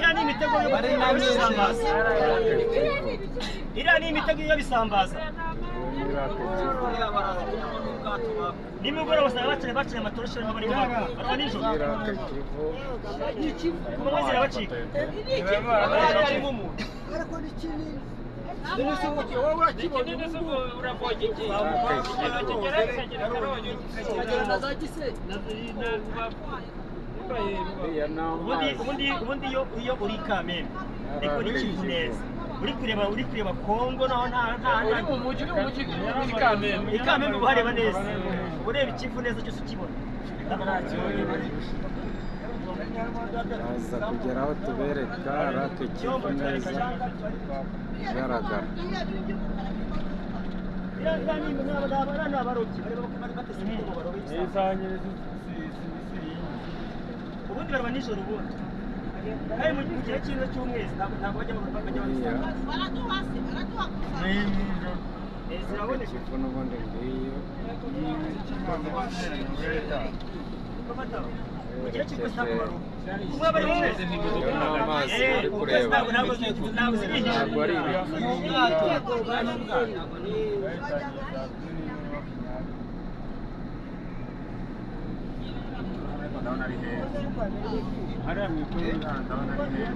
Yani imitego y'abisambaza. Iriya ni imitego y'abisambaza. Nimugoroba usanga baciye amatoroshi barimo barimo nijoro. Kumwe zirabacika. Harimo umuntu. ubundi iyo uri Kamembe ariko ni kivu neza uri kureba Kongo naho nta mu mujyi Kamembe uhareba neza ureba ikivu neza cyose ukibona baza kugera aho tubereka rake kivu neza igaragara ubundi baraba nijoro ubundi kandi mu gihe cy'inzo cy'umwezi ntabwo bajya ziraboneka kivu n'ubundi ngiyo mu gihe cy'ukwezi ntabwo baruha kumwe bari mu kwezi n'amazi uri kureba ntabwo ziri ntabwo ari hariya mu ikuru ndabona ari heza